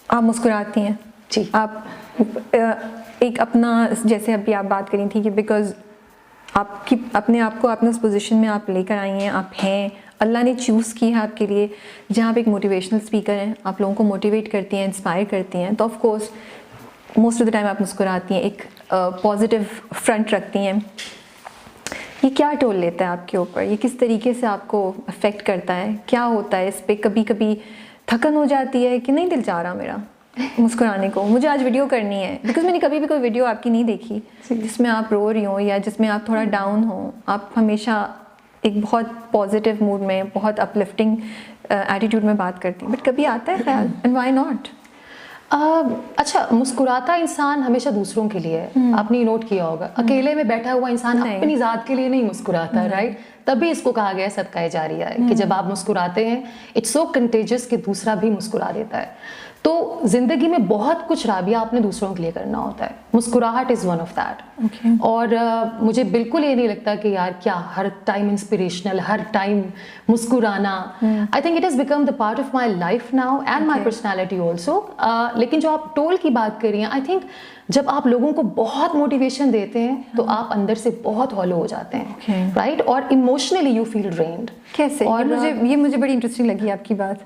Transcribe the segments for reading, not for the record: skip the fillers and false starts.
آپ مسکراتی ہیں جی. آپ ایک اپنا جیسے ابھی آپ بات کری تھی کہ بیکاز آپ کی اپنے آپ کو اپنے اس پوزیشن میں آپ لے کر آئی ہیں, آپ ہیں, اللہ نے چوز کی ہے آپ کے لیے, جہاں آپ ایک موٹیویشنل اسپیکر ہیں, آپ لوگوں کو موٹیویٹ کرتی ہیں, انسپائر کرتی ہیں, تو of course most of the time آپ مسکراتی ہیں, ایک پازیٹیو فرنٹ رکھتی ہیں. یہ کیا ٹول لیتا ہے آپ کے اوپر, یہ کس طریقے سے آپ کو افیکٹ کرتا ہے, کیا ہوتا ہے اس پہ؟ کبھی کبھی تھکن ہو جاتی ہے کہ نہیں دل چاہ رہا میرا مسکرانے کو, مجھے آج ویڈیو کرنی ہے, بیکاز میں نے کبھی بھی کوئی ویڈیو آپ کی نہیں دیکھی جس میں آپ رو رہی ہوں یا جس میں آپ تھوڑا ڈاؤن ہوں. آپ ہمیشہ ایک بہت پازیٹیو موڈ میں, بہت اپ لفٹنگ ایٹیٹیوڈ میں بات کرتی ہیں, بٹ کبھی آتا ہے خیال اینڈ وائی ناٹ؟ اچھا, مسکراتا انسان ہمیشہ دوسروں کے لیے ہے. آپ نے نوٹ کیا ہوگا, اکیلے میں بیٹھا ہوا انسان اپنی ذات کے لیے نہیں مسکراتا, رائٹ؟ تبھی اس کو کہا گیا ہے صدقہ جاریہ ہے, کہ جب آپ مسکراتے ہیں اٹس سو کنٹیجس کہ دوسرا بھی مسکرا دیتا ہے. تو زندگی میں بہت کچھ رابعہ آپ نے دوسروں کے لیے کرنا ہوتا ہے, مسکراہٹ از ون آف دیٹ. اور مجھے بالکل یہ نہیں لگتا کہ یار کیا ہر ٹائم انسپریشنل, ہر ٹائم مسکرانا. I think it has become the part of my life now and my personality also. لیکن جو آپ ٹول کی بات کر رہی ہیں, آئی تھنک جب آپ لوگوں کو بہت موٹیویشن دیتے ہیں تو آپ اندر سے بہت ہالو ہو جاتے ہیں, رائٹ؟ اور ایموشنلی یو فیل ڈرینڈ. کیسے؟ اور مجھے بڑی انٹرسٹنگ لگی آپ کی بات.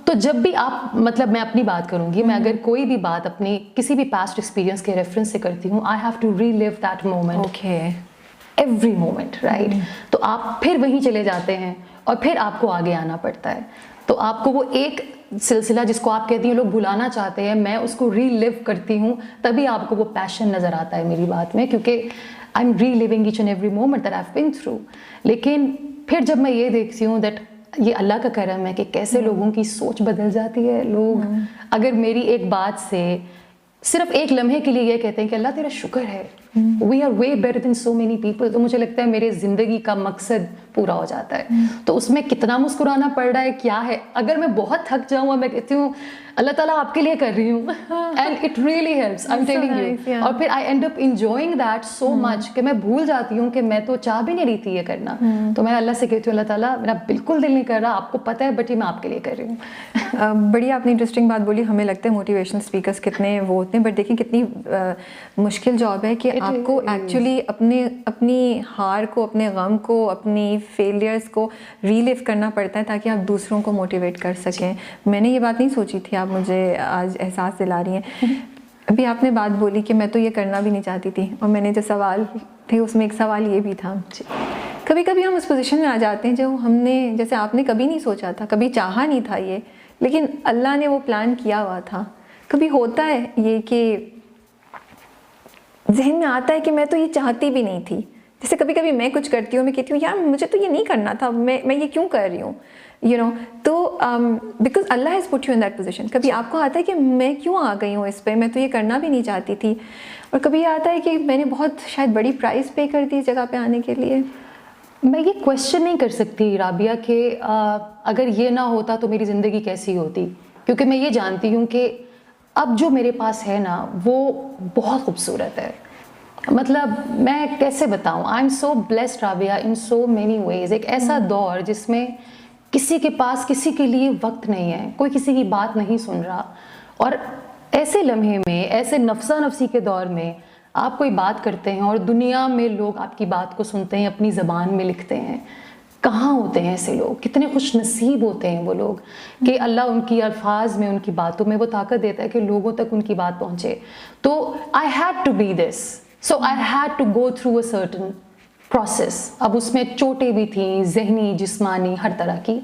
تو جب بھی آپ, مطلب میں اپنی بات کروں گی, میں اگر کوئی بھی بات اپنی کسی بھی پاسٹ ایکسپیرینس کے ریفرنس سے کرتی ہوں, I have to relive that moment, every moment, right? تو آپ پھر وہیں چلے جاتے ہیں اور پھر آپ کو آگے آنا پڑتا ہے. تو آپ کو وہ ایک سلسلہ جس کو آپ کہتی ہیں لوگ بھلانا چاہتے ہیں, میں اس کو ری لیو کرتی ہوں, تبھی آپ کو وہ پیشن نظر آتا ہے میری بات میں, کیونکہ I am reliving each and every moment that I have been through. لیکن پھر جب میں یہ دیکھتی ہوں دیٹ یہ اللہ کا کرم ہے کہ کیسے لوگوں کی سوچ بدل جاتی ہے. لوگ اگر میری ایک بات سے صرف ایک لمحے کے لیے یہ کہتے ہیں کہ اللہ تیرا شکر ہے, we are way better than so many people, تو مجھے لگتا ہے میرے زندگی کا مقصد پورا ہو جاتا ہے. تو اس میں کتنا مسکرانا پڑ رہا ہے کیا ہے, اگر میں بہت تھک جاؤں اور میں کہتی ہوں اللہ تعالیٰ آپ کے لیے کر رہی ہوں, and it really helps, I am telling you. اور پھر I end up enjoying that so much کہ میں بھول جاتی ہوں کہ میں تو چاہ بھی نہیں رہی تھی یہ کرنا. تو میں اللہ سے کہتی ہوں اللہ تعالیٰ میرا بالکل دل نہیں کر رہا, آپ کو پتہ ہے, بٹ یہ میں آپ کے لیے کر رہی ہوں. بڑی آپ نے انٹرسٹنگ بات بولی. ہمیں لگتا ہے موٹیویشنل اسپیکرس کتنے وہ ہوتے ہیں, بٹ دیکھیں کتنی مشکل جاب ہے کہ آپ کو ایکچولی اپنی ہار کو, اپنے غم کو, اپنی فیلئرس کو ریلیو کرنا پڑتا ہے تاکہ آپ دوسروں کو موٹیویٹ کر سکیں. میں نے یہ بات نہیں سوچی تھی, آپ مجھے آج احساس دلا رہی ہیں. ابھی آپ نے بات بولی کہ میں تو یہ کرنا بھی نہیں چاہتی تھی, اور میں نے جو سوال تھے اس میں ایک سوال یہ بھی تھا, کبھی کبھی ہم اس پوزیشن میں آ جاتے ہیں جو ہم نے, جیسے آپ نے کبھی نہیں سوچا تھا, کبھی چاہا نہیں تھا یہ, لیکن اللہ نے وہ پلان کیا ہوا تھا. کبھی ہوتا ہے یہ کہ ذہن میں آتا ہے کہ میں تو یہ چاہتی بھی نہیں تھی. جیسے کبھی کبھی میں کچھ کرتی ہوں, میں کہتی ہوں یار مجھے تو یہ نہیں کرنا تھا, میں یہ کیوں کر رہی ہوں, یو نو. تو because Allah has put you in that position. کبھی آپ کو آتا ہے کہ میں کیوں آ گئی ہوں اس پہ, میں تو یہ کرنا بھی نہیں چاہتی تھی. اور کبھی آتا ہے کہ میں نے بہت شاید بڑی پرائز پے کر دی اس جگہ پہ آنے کے لیے. میں یہ کویشچن نہیں کر سکتی رابعہ کہ اگر یہ نہ ہوتا تو میری زندگی کیسی ہوتی, کیونکہ میں یہ جانتی ہوں کہ اب جو میرے پاس ہے نا وہ بہت خوبصورت ہے. مطلب میں کیسے بتاؤں, I am so blessed Rabia in so many ways. ایک ایسا دور جس میں کسی کے پاس کسی کے لیے وقت نہیں ہے, کوئی کسی کی بات نہیں سن رہا, اور ایسے لمحے میں, ایسے نفسا نفسی کے دور میں آپ کوئی بات کرتے ہیں اور دنیا میں لوگ آپ کی بات کو سنتے ہیں, اپنی زبان میں لکھتے ہیں. کہاں ہوتے ہیں ایسے لوگ, کتنے خوش نصیب ہوتے ہیں وہ لوگ کہ اللہ ان کی الفاظ میں, ان کی باتوں میں وہ طاقت دیتا ہے کہ لوگوں تک ان کی بات پہنچے. تو I had to be this, so I had to go through a certain process. اب اس میں چوٹیں بھی تھیں, ذہنی, جسمانی, ہر طرح کی,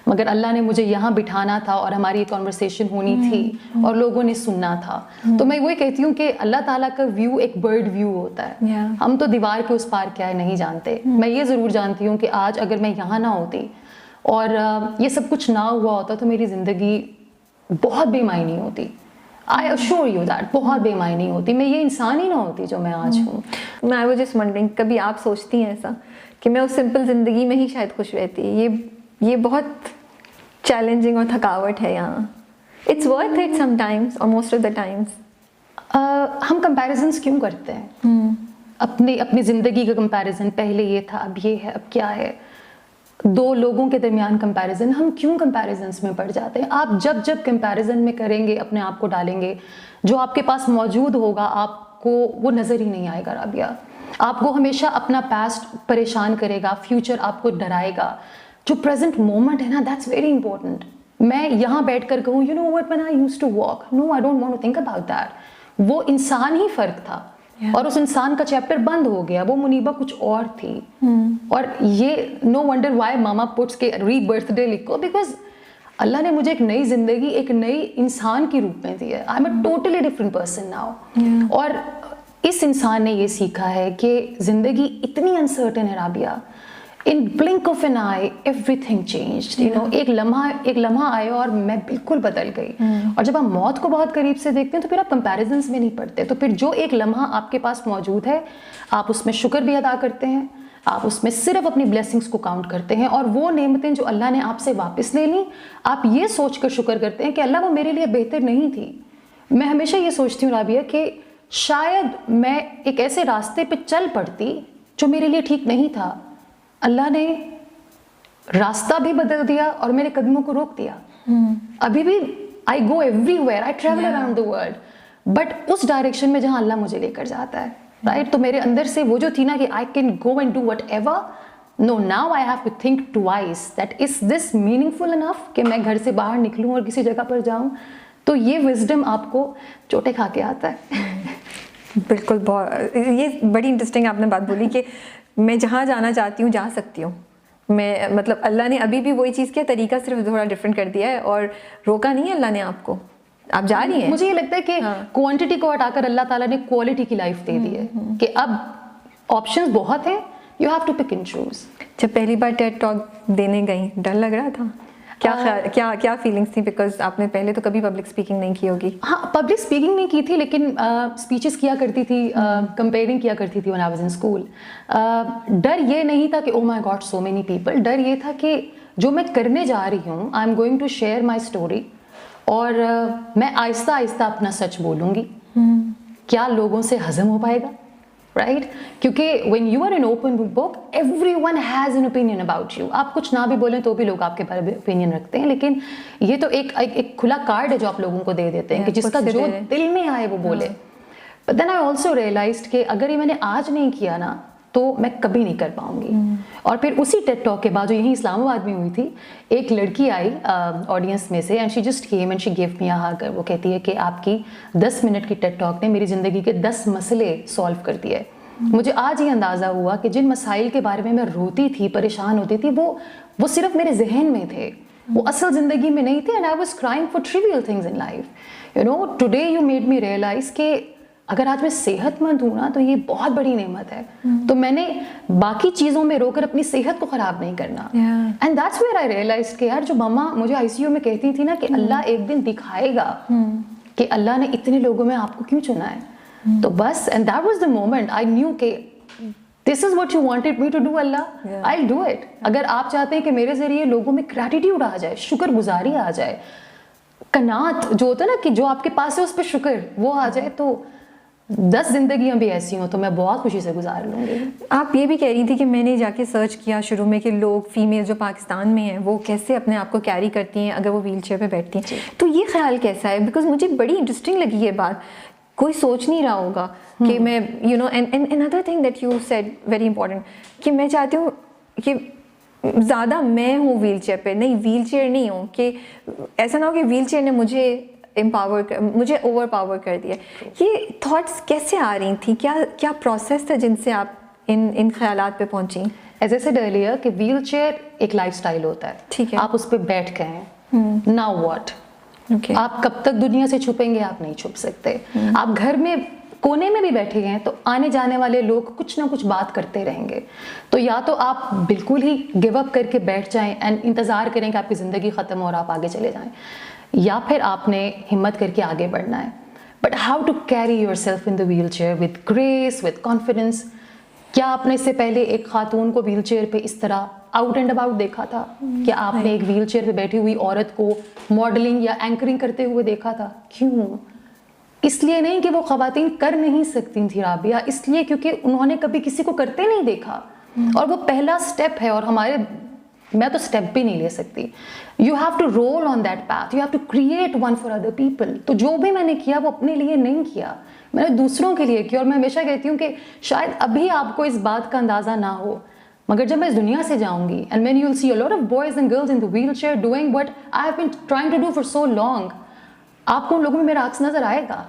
مگر اللہ نے مجھے یہاں بٹھانا تھا اور ہماری یہ کانورسیشن ہونی تھی اور لوگوں نے سننا تھا. تو میں وہی کہتی ہوں کہ اللہ تعالیٰ کا ویو ایک برڈ ویو ہوتا ہے. ہم تو دیوار کے اس پار کیا ہے نہیں جانتے. میں یہ ضرور جانتی ہوں کہ آج اگر میں یہاں نہ ہوتی اور یہ سب کچھ نہ ہوا ہوتا تو میری زندگی بہت بے معنی ہوتی. I assure you that بہت بے معنی ہوتی, میں یہ انسان ہی نہ ہوتی جو میں آج ہوں. میں وہ جسٹ ونڈرنگ, کبھی آپ سوچتی ہیں ایسا کہ میں اس سمپل زندگی میں ہی شاید خوش رہتی؟ یہ بہت چیلنجنگ اور تھکاوٹ ہے یہاں. It's worth it some times اور موسٹ آف دا ٹائمس. ہم کمپیریزنس کیوں کرتے ہیں؟ اپنی زندگی کا کمپیریزن, پہلے یہ تھا اب یہ ہے, اب کیا ہے. دو لوگوں کے درمیان کمپیریزن, ہم کیوں کمپیریزنس میں پڑ جاتے ہیں؟ آپ جب کمپیریزن میں کریں گے, اپنے آپ کو ڈالیں گے, جو آپ کے پاس موجود ہوگا آپ کو وہ نظر ہی نہیں آئے گا رابعہ. آپ کو ہمیشہ اپنا پاسٹ پریشان کرے گا, فیوچر آپ کو ڈرائے گا. جو پریزنٹ مومنٹ ہے نا, دیٹس ویری امپورٹنٹ. میں یہاں بیٹھ کر کہوں you know what when I used to walk, no I don't want to think about that. وہ انسان ہی فرق تھا, اور اس انسان کا چیپٹر بند ہو گیا. وہ منیبہ کچھ اور تھی. اور یہ نو ونڈر وائی ماما پٹس کے ری برتھ ڈے لکھو, بیکاز اللہ نے مجھے ایک نئی زندگی, ایک نئی انسان کی روپ میں دی ہے. I am a totally different person now. اور اس انسان نے یہ سیکھا ہے کہ زندگی اتنی انسرٹن ہے Rabia, in blink of an eye everything changed. You know, ایک لمحہ آیا اور میں بالکل بدل گئی. اور جب آپ موت کو بہت قریب سے دیکھتے ہیں تو پھر آپ کمپیریزنس میں نہیں پڑتے. تو پھر جو ایک لمحہ آپ کے پاس موجود ہے, آپ اس میں شکر بھی ادا کرتے ہیں, آپ اس میں صرف اپنی بلیسنگس کو کاؤنٹ کرتے ہیں, اور وہ نعمتیں جو اللہ نے آپ سے واپس لے لیں, آپ یہ سوچ کر شکر کرتے ہیں کہ اللہ وہ میرے لیے بہتر نہیں تھی. میں ہمیشہ یہ سوچتی ہوں رابعہ کہ شاید میں ایک ایسے راستے پہ چل پڑتی جو میرے لیے ٹھیک نہیں تھا. اللہ نے راستہ بھی بدل دیا اور میرے قدموں کو روک دیا. ابھی بھی I go everywhere, I travel around the world, but اس ڈائریکشن میں جہاں اللہ مجھے لے کر جاتا ہے, رائٹ. تو میرے اندر سے وہ جو تھی نا کہ I can go and do whatever, no, now I have to think twice that is this meaningful enough کہ میں گھر سے باہر نکلوں اور کسی جگہ پر جاؤں. تو یہ وزڈم آپ کو چوٹے کھا کے آتا ہے. بالکل, بہت یہ بڑی انٹرسٹنگ آپ نے بات بولی کہ میں جہاں جانا چاہتی ہوں جا سکتی ہوں. میں مطلب اللہ نے ابھی بھی وہی چیز کیا, طریقہ صرف تھوڑا ڈفرینٹ کر دیا ہے, اور روکا نہیں ہے اللہ نے آپ کو, آپ جا رہی ہیں. مجھے یہ لگتا ہے کہ کوانٹٹی کو ہٹا کر اللہ تعالیٰ نے کوالٹی کی لائف دے دی ہے کہ اب آپشنز بہت ہیں, you have to pick and choose. جب پہلی بار ٹیڈ ٹاک دینے گئی, ڈر لگ رہا تھا؟ کیا فیلنگس تھی؟ بیکاز آپ نے پہلے تو کبھی پبلک اسپیکنگ نہیں کی ہوگی. ہاں, پبلک اسپیکنگ نہیں کی تھی, لیکن اسپیچز کیا کرتی تھی, کمپیئرنگ کیا کرتی تھی when I was in school. ڈر یہ نہیں تھا کہ oh my God so many people, ڈر یہ تھا کہ جو میں کرنے جا رہی ہوں, I am going to share my story, اور میں آہستہ آہستہ اپنا سچ بولوں گی. کیا لوگوں سے ہضم ہو پائے گا, رائٹ؟ کیونکہ when you are an open book, everyone has an opinion about you. آپ کچھ نہ بھی بولیں تو بھی لوگ آپ کے بارے میں opinion رکھتے ہیں, لیکن یہ تو ایک کھلا کارڈ ہے جو آپ لوگوں کو دے دیتے ہیں کہ جس کا جو دل میں آئے وہ بولے. But then I also realized کہ اگر یہ میں نے آج نہیں کیا نا تو میں کبھی نہیں کر پاؤں گی. اور پھر اسی ٹیڈ ٹاک کے بعد جو یہیں اسلام آباد میں ہوئی تھی, ایک لڑکی آئی آڈینس میں سے, and she just came and she gave me a hug. وہ کہتی ہے کہ آپ کی 10 منٹ کی ٹیڈ ٹاک نے میری زندگی کے 10 مسئلے سالو کر دیے. مجھے آج یہ اندازہ ہوا کہ جن مسائل کے بارے میں روتی تھی, پریشان ہوتی تھی, وہ صرف میرے ذہن میں تھے, وہ اصل زندگی میں نہیں تھے. And I was crying for travel things in life. You know, today you made me realize کہ اگر آج میں صحت مند ہوں نا تو یہ بہت بڑی نعمت ہے. تو میں نے باقی چیزوں میں رو کر اپنی صحت کو خراب نہیں کرنا. And that's where I realized کہ یار جو ماما مجھے آئی سی یو میں کہتی تھی نا کہ اللہ ایک دن دکھائے گا کہ اللہ نے اتنے لوگوں میں آپ کو کیوں چنا ہے, تو بس, and that was the moment I knew کہ this is what you wanted me to do, Allah I will do it. اگر آپ چاہتے ہیں کہ میرے ذریعے لوگوں میں گریٹیٹیوڈ آ جائے, شکر گزاری آ جائے, قناعت جو ہوتا ہے نا کہ جو آپ کے پاس ہے اس پہ شکر, وہ آ جائے, تو 10 زندگیاں بھی ایسی ہوں تو میں بہت خوشی سے گزار لوں گی. آپ یہ بھی کہہ رہی تھی کہ میں نے جا کے سرچ کیا شروع میں کہ لوگ فیمیل جو پاکستان میں ہیں وہ کیسے اپنے آپ کو کیری کرتی ہیں اگر وہ ویل چیئر پہ بیٹھتی ہیں. تو یہ خیال کیسا ہے؟ بیکاز مجھے بڑی انٹرسٹنگ لگی یہ بات. کوئی سوچ نہیں رہا ہوگا کہ میں you know, and another thing that you said very important کہ میں چاہتی ہوں کہ زیادہ میں ہوں ویل چیئر پہ, نہیں ویل چیئر نہیں ہوں, کہ ایسا نہ ہو کہ ویل چیئر نے مجھے مجھے اوور پاور کر دیا. یہ تھاٹس کیسے آ رہی تھیں؟ کیا پروسیس تھا جن سے آپ ان خیالات پہ پہنچیں؟ ایز اے سیڈ ارلیئر کہ ویل چیئر ایک لائف اسٹائل ہوتا ہے, ٹھیک ہے, آپ اس پہ بیٹھ گئے ہیں, ناؤ واٹ, آپ کب تک دنیا سے چھپیں گے؟ آپ نہیں چھپ سکتے. آپ گھر میں کونے میں بھی بیٹھے ہیں تو آنے جانے والے لوگ کچھ نہ کچھ بات کرتے رہیں گے. تو یا تو آپ بالکل ہی گیو اپ کر کے بیٹھ جائیں اینڈ انتظار کریں کہ آپ کی زندگی ختم ہو اور آپ آگے چلے جائیں, یا پھر آپ نے ہمت کر کے آگے بڑھنا ہے. But how to carry yourself in the wheelchair with grace, with confidence. کیا آپ نے اس سے پہلے ایک خاتون کو ویل چیئر پہ اس طرح آؤٹ اینڈ اباؤٹ دیکھا تھا؟ کیا آپ نے ایک ویل چیئر پہ بیٹھی ہوئی عورت کو ماڈلنگ یا اینکرنگ کرتے ہوئے دیکھا تھا؟ کیوں؟ اس لیے نہیں کہ وہ خواتین کر نہیں سکتی تھیں رابعہ, اس لیے کیونکہ انہوں نے کبھی کسی کو کرتے نہیں دیکھا, اور وہ پہلا سٹیپ ہے. اور ہمارے میں تو اسٹیپ بھی نہیں لے سکتی. You have to roll on that path, you have to create one for other people. تو جو بھی میں نے کیا وہ اپنے لیے نہیں کیا, میں نے دوسروں کے لیے کیا. اور میں ہمیشہ کہتی ہوں کہ شاید ابھی آپ کو اس بات کا اندازہ نہ ہو, مگر جب میں اس دنیا سے جاؤں گی and when you will see a lot of boys and girls in the wheelchair doing what I have been trying to do for so long, آپ کو ان لوگوں میں میرا عکس نظر آئے گا.